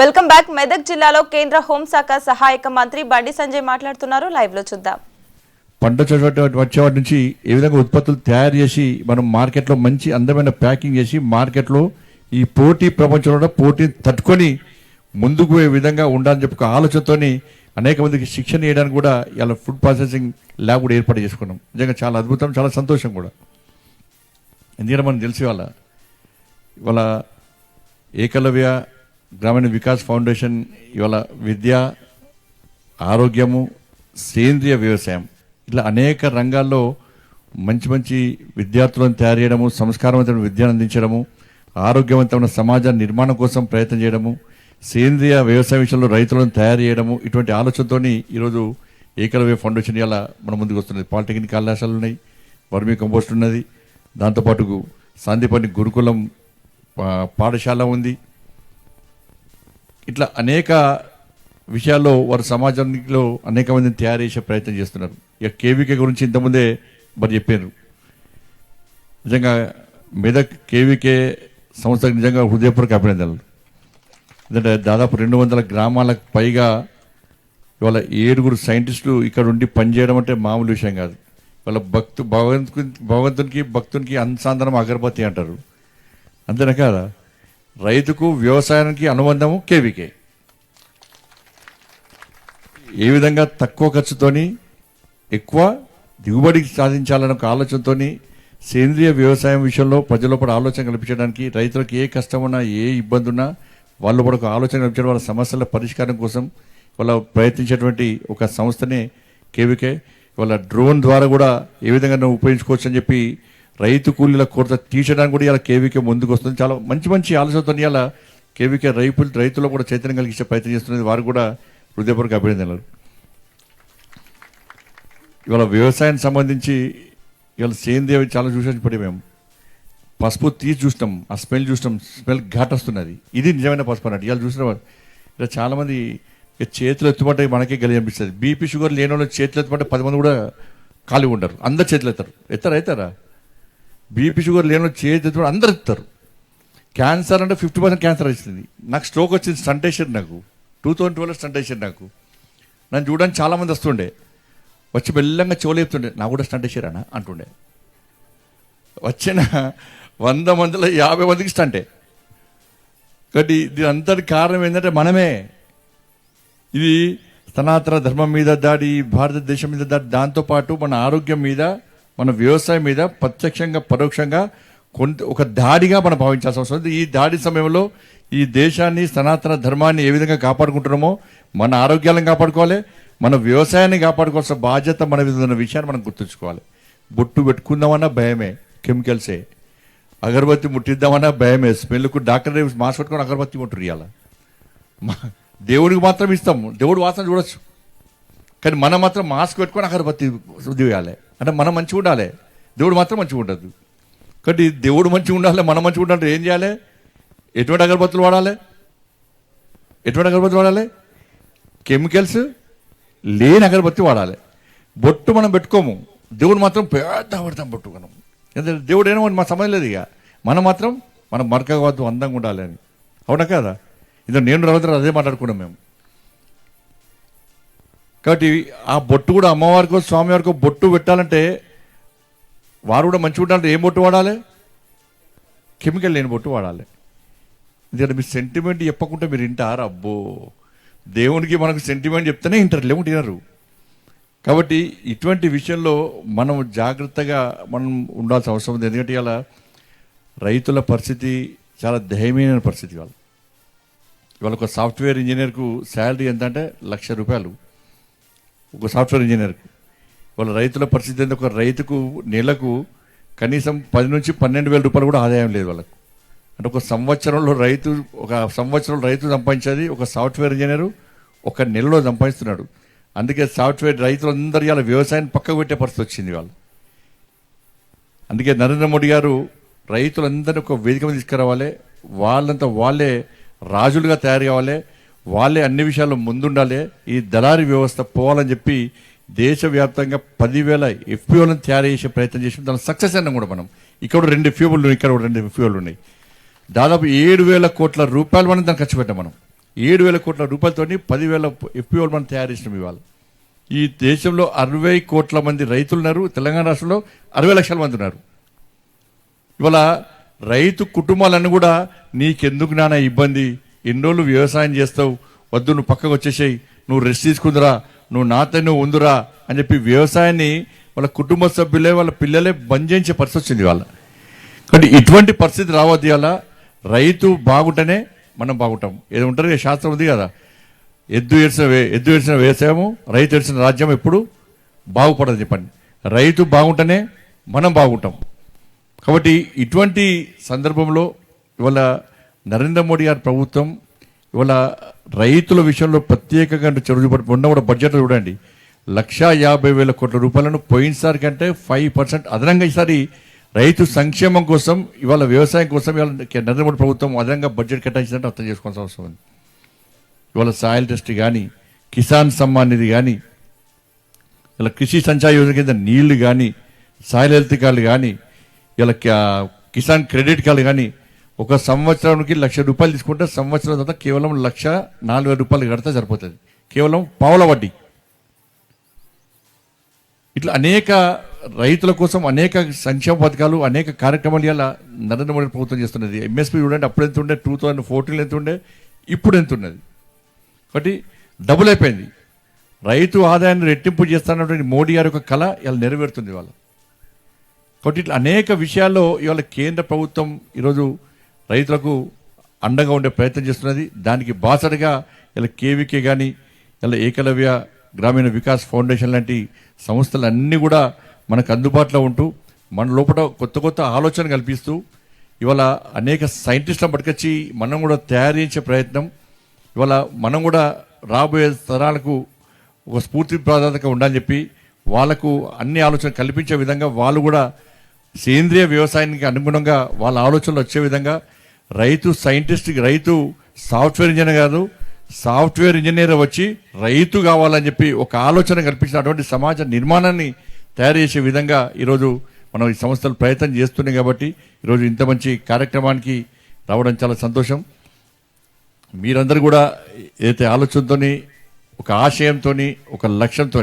Welcome back. Medak జిల్లాలో కేంద్ర హోంశాఖ సహాయక మంత్రి బండి సంజయ్ మాట్లాడుతున్నారు. లైవ్ లో చూద్దాం. పంట వచ్చేవాటి నుంచి ఏ విధంగా ఉత్పత్తులు తయారు చేసి మనం మార్కెట్లో మంచి అందమైన ప్యాకింగ్ చేసి మార్కెట్లో ఈ పోటీ ప్రపంచంలో పోటీని తట్టుకొని ముందుకు పోయే విధంగా ఉండాలని చెప్పి ఆలోచనతో అనేక మందికి శిక్షణ ఇవ్వడానికి కూడా ఇలా ఫుడ్ ప్రాసెసింగ్ ల్యాబ్ కూడా ఏర్పాటు చేసుకున్నాం. నిజంగా చాలా అద్భుతం, చాలా సంతోషం కూడా. ఎందుకంటే మనం తెలిసి ఇవాళ ఏకలవ్య గ్రామీణ వికాస్ ఫౌండేషన్ ఇవాళ విద్య, ఆరోగ్యము, సేంద్రియ వ్యవసాయం ఇట్లా అనేక రంగాల్లో మంచి మంచి విద్యార్థులను తయారు చేయడము, సంస్కారవంతమైన విద్యను అందించడము, ఆరోగ్యవంతమైన సమాజ నిర్మాణం కోసం ప్రయత్నం చేయడము, సేంద్రియ వ్యవసాయ విషయంలో రైతులను తయారు చేయడము, ఇటువంటి ఆలోచనతో ఈరోజు ఏకలవ్య ఫౌండేషన్ ఇలా మన ముందుకు వస్తున్నది. పాలిటెక్నిక్ కళాశాలలు ఉన్నాయి, వర్మీ కంపోస్ట్ ఉన్నది, దాంతోపాటు సాందీపని గురుకులం పాఠశాల ఉంది. ఇట్లా అనేక విషయాల్లో వారు సమాజంలో అనేక మందిని తయారు చేసే ప్రయత్నం చేస్తున్నారు. ఇక కేవీకే గురించి ఇంతకుముందే మరి చెప్పారు. నిజంగా మెదక్ కేవీకే సంస్థకు నిజంగా హృదయపూర్వక అభినందనలు. ఎందుకంటే దాదాపు 200 గ్రామాలకు పైగా ఇవాళ 7 సైంటిస్టులు ఇక్కడ ఉండి పనిచేయడం అంటే మామూలు విషయం కాదు. వాళ్ళ భగవంతునికి భక్తునికి అనుసంధానం అగరబత్తి అంటారు, అంతేనా కాదా? రైతుకు వ్యవసాయానికి అనుబంధము కేవీకే. ఏ విధంగా తక్కువ ఖర్చుతోని ఎక్కువ దిగుబడి సాధించాలన్న ఒక ఆలోచనతో సేంద్రియ వ్యవసాయం విషయంలో ప్రజల పడ ఆలోచన కల్పించడానికి, రైతులకు ఏ కష్టం ఉన్నా ఏ ఇబ్బంది ఉన్నా వాళ్ళు కూడా ఒక ఆలోచన కల్పించడం, వాళ్ళ సమస్యల పరిష్కారం కోసం వాళ్ళ ప్రయత్నించేటువంటి ఒక సంస్థనే కేవీకే. వాళ్ళ డ్రోన్ ద్వారా కూడా ఏ విధంగా ఉపయోగించుకోవచ్చు అని చెప్పి రైతు కూలీల కొరత తీర్చడానికి కూడా ఇలా కేవీకే ముందుకు వస్తుంది. చాలా మంచి మంచి ఆలోచనతో ఇలా కేవీకే రైతులు కూడా చైతన్యం కలిగించే ప్రయత్నం చేస్తున్నది. వారు కూడా హృదయపూర్వక అభినందనలు. ఇవాళ వ్యవసాయానికి సంబంధించి ఇవాళ సేంద్రియ చాలా చూసి పడి మేము పసుపు తీసి చూసినాం, ఆ స్మెల్ చూసినాం, స్మెల్ ఘాట్ వస్తున్నది. ఇది నిజమైన పసుపు అన్నట్టు. ఇవాళ చూసిన ఇలా చాలామంది చేతులు ఎత్తుమంటే మనకే గలి అనిపిస్తుంది. బీపీ షుగర్ లేని వాళ్ళు చేతులు ఎత్తుమంటే 10 మంది కూడా ఖాళీ ఉండరు, అందరు చేతులు ఎత్తారా? బీపీ షుగర్ లేని వాళ్ళు చేతులు ఎత్తుమంటే అందరు ఎత్తారు. క్యాన్సర్ అంటే 50% క్యాన్సర్ వచ్చింది. నాకు స్ట్రోక్ వచ్చింది, స్టంట్ వేసారు నాకు 2012 స్టంట్ వేసారు నాకు. నన్ను చూడడానికి చాలామంది వస్తుండే, వచ్చి బెల్లంగా చెవులు చెప్తుండే, నా కూడా స్టంట్ వేసారా అంటుండే. వచ్చిన 100 మందిలో 50 మందికి స్టంటే. కాబట్టి దీని అంతటి కారణం ఏంటంటే మనమే. ఇది సనాతన ధర్మం మీద దాడి, భారతదేశం మీద దాడి, దాంతోపాటు మన ఆరోగ్యం మీద, మన వ్యవసాయం మీద ప్రత్యక్షంగా పరోక్షంగా ఒక దాడిగా మనం భావించాల్సిన అవసరం ఉంది. ఈ దాడి సమయంలో ఈ దేశాన్ని, సనాతన ధర్మాన్ని ఏ విధంగా కాపాడుకుంటున్నామో మన ఆరోగ్యాలను కాపాడుకోవాలి, మన వ్యవసాయాన్ని కాపాడుకోవాల్సిన బాధ్యత మన మీద ఉన్న విషయాన్ని మనం గుర్తుంచుకోవాలి. బొట్టు పెట్టుకుందామన్నా భయమే, కెమికల్సే. అగరబత్తి ముట్టిద్దామన్నా భయమే, స్మెల్కు డాక్టర్ మాస్క్ పెట్టుకొని అగరబత్తి ముట్టురు. ఇవ్వాలి దేవుడికి మాత్రం ఇస్తాము, దేవుడు వాసన చూడొచ్చు, కానీ మనం మాత్రం మాస్క్ పెట్టుకొని అగరబత్తి దిగాలి. అంటే మనం మంచిగా ఉండాలి, దేవుడు మాత్రం మంచిగా ఉండదు. కాబట్టి దేవుడు మంచిగా ఉండాలి, మనం మంచిగా ఉండాలంటే ఏం చేయాలి? ఎటువంటి అగరబత్తులు వాడాలి? కెమికల్స్ లేని అగరబత్తి వాడాలి. బొట్టు మనం పెట్టుకోము, దేవుడు మాత్రం పెద్ద పెడతాం బొట్టు మనం. ఎందుకంటే దేవుడు ఏమో మా సమయం లేదు. ఇక మనం మాత్రం మనం మరకవద్దు, అందంగా ఉండాలి అని. అవునా కదా? ఇది నేను రవీంద్ర అదే మాట్లాడుకున్నాం మేము. కాబట్టి ఆ బొట్టు కూడా అమ్మవారికో స్వామివారికో బొట్టు పెట్టాలంటే వారు కూడా మంచిగా ఉండాలంటే ఏం బొట్టు వాడాలి? కెమికల్ లేని బొట్టు వాడాలి. ఎందుకంటే మీరు సెంటిమెంట్ చెప్పకుండా మీరు వింటారు. అబ్బో, దేవునికి మనకు సెంటిమెంట్ చెప్తేనే వింటారు, లేకుంటే వినరు. కాబట్టి ఇటువంటి విషయంలో మనం జాగ్రత్తగా మనం ఉండాల్సిన అవసరం ఉంది. ఎందుకంటే ఇలా రైతుల పరిస్థితి చాలా దయనీయమైన పరిస్థితి. ఇవాళ ఒక సాఫ్ట్వేర్ ఇంజనీర్కు శాలరీ ఎంత అంటే ₹1,00,000 ఒక సాఫ్ట్వేర్ ఇంజనీర్కు. వాళ్ళ రైతుల పరిస్థితి ఏంటంటే ఒక రైతుకు నెలకు కనీసం 10 నుంచి 12,000 రూపాయలు కూడా ఆదాయం లేదు వాళ్ళకు. అంటే ఒక సంవత్సరంలో రైతు సంపాదించేది ఒక సాఫ్ట్వేర్ ఇంజనీరు ఒక నెలలో సంపాదిస్తున్నాడు. అందుకే సాఫ్ట్వేర్ రైతులందరూ ఇలా వ్యవసాయాన్ని పక్కకు పెట్టే పరిస్థితి వచ్చింది వాళ్ళు. అందుకే నరేంద్ర మోడీ గారు రైతులందరినీ ఒక వేదిక మీద తీసుకురావాలి, వాళ్ళంతా వాళ్ళే రాజులుగా తయారు కావాలి, వాళ్ళే అన్ని విషయాల్లో ముందుండాలి, ఈ దళారీ వ్యవస్థ పోవాలని చెప్పి దేశవ్యాప్తంగా 10,000 FPOలను తయారు చేసే ప్రయత్నం చేసి దాని సక్సెస్ అయినా కూడా మనం ఇక్కడ 2 FPOలు ఇక్కడ 2 FPOలు ఉన్నాయి. దాదాపు 7,000 కోట్ల రూపాయలు మనం దాన్ని ఖర్చు పెట్టాం మనం. 7,000 కోట్ల రూపాయలతోని 10,000 FPOలు మనం తయారు చేసినాం ఇవాళ. ఈ దేశంలో 60 కోట్ల మంది రైతులు ఉన్నారు. తెలంగాణ రాష్ట్రంలో 60 లక్షల మంది ఉన్నారు. ఇవాళ రైతు కుటుంబాలన్నీ కూడా నీకెందుకు నాన్న ఇబ్బంది, ఎన్ని రోజులు వ్యవసాయం చేస్తావు, వద్దు నువ్వు పక్కకు వచ్చేసేయి, నువ్వు రెస్ట్ తీసుకుందురా, నువ్వు నాతో నువ్వు ఉందురా అని చెప్పి వ్యవసాయాన్ని వాళ్ళ కుటుంబ సభ్యులే వాళ్ళ పిల్లలే బంద్ చేయించే పరిస్థితి వచ్చింది వాళ్ళ. కాబట్టి ఇటువంటి పరిస్థితి రావద్దు. ఇవాళ రైతు బాగుంటేనే మనం బాగుంటాం. ఏదో ఉంటుంది శాస్త్రం ఉంది కదా, ఎద్దు ఏడ్చిన వ్యవసాయము, రైతు ఏడ్చిన రాజ్యం ఎప్పుడు బాగుపడదు చెప్పండి. రైతు బాగుంటేనే మనం బాగుంటాం. కాబట్టి ఇటువంటి సందర్భంలో ఇవాళ నరేంద్ర మోడీ గారి ప్రభుత్వం ఇవాళ రైతుల విషయంలో ప్రత్యేకంగా చొరవ చూపడి ఉన్న కూడా బడ్జెట్లో చూడండి 1,50,000 కోట్ల రూపాయలను పోయినసారి కంటే 5% అదనంగా ఈసారి రైతు సంక్షేమం కోసం ఇవాళ వ్యవసాయం కోసం ఇవాళ నరేంద్ర మోడీ ప్రభుత్వం అదనంగా బడ్జెట్ కేటాయించిందంటే అర్థం చేసుకోవాల్సిన అవసరం ఉంది. ఇవాళ సాయిల్ టెస్ట్ కానీ, కిసాన్ సమ్మాన్ నిధి కానీ, ఇలా కృషి సంచాయ యోజన కింద నీళ్లు కానీ, సాయిల్ హెల్త్ కార్డులు కానీ, ఇలా కిసాన్ క్రెడిట్ కార్డు కానీ, ఒక సంవత్సరానికి 1,00,000 రూపాయలు తీసుకుంటే సంవత్సరం తర్వాత కేవలం 1,04,000 రూపాయలు కడితే సరిపోతుంది, కేవలం పావుల వడ్డీ. ఇట్లా అనేక రైతుల కోసం అనేక సంక్షేమ పథకాలు, అనేక కార్యక్రమాలు ఇలా నరేంద్ర మోడీ ప్రభుత్వం చేస్తున్నది. ఎంఎస్పీ చూడండి, అప్పుడు ఎంత ఉండే, 2014 ఎంత ఉండే, ఇప్పుడు ఎంత ఉన్నది. కాబట్టి డబుల్ అయిపోయింది. రైతు ఆదాయాన్ని రెట్టింపు చేస్తున్నటువంటి మోడీ గారి యొక్క కళ ఇలా నెరవేరుతుంది ఇవాళ. కాబట్టి ఇట్లా అనేక విషయాల్లో ఇవాళ కేంద్ర ప్రభుత్వం ఈరోజు రైతులకు అండగా ఉండే ప్రయత్నం చేస్తున్నది. దానికి బాసటగా ఇలా కేవీకే కానీ, ఇలా ఏకలవ్య గ్రామీణ వికాస్ ఫౌండేషన్ లాంటి సంస్థలన్నీ కూడా మనకు అందుబాటులో ఉంటూ మన లోపల కొత్త కొత్త ఆలోచన కల్పిస్తూ ఇవాళ అనేక సైంటిస్టులను పట్టుకొచ్చి మనం కూడా తయారు చేసే ప్రయత్నం. ఇవాళ మనం కూడా రాబోయే తరాలకు ఒక స్ఫూర్తి ప్రాధాన్యత ఉండాలని చెప్పి వాళ్ళకు అన్ని ఆలోచన కల్పించే విధంగా వాళ్ళు కూడా సేంద్రియ వ్యవసాయానికి అనుగుణంగా వాళ్ళ ఆలోచనలు వచ్చే విధంగా రైతు సైంటిస్ట్, రైతు సాఫ్ట్వేర్ ఇంజనీర్ కాదు, సాఫ్ట్వేర్ ఇంజనీర్ వచ్చి రైతు కావాలని చెప్పి ఒక ఆలోచన కల్పించినటువంటి సమాజ నిర్మాణాన్ని తయారు చేసే విధంగా ఈరోజు మనం ఈ సంస్థలు ప్రయత్నం చేస్తున్నాయి. కాబట్టి ఈరోజు ఇంత మంచి కార్యక్రమానికి రావడం చాలా సంతోషం. మీరందరూ కూడా ఏదైతే ఆలోచనతో, ఒక ఆశయంతో, ఒక లక్ష్యంతో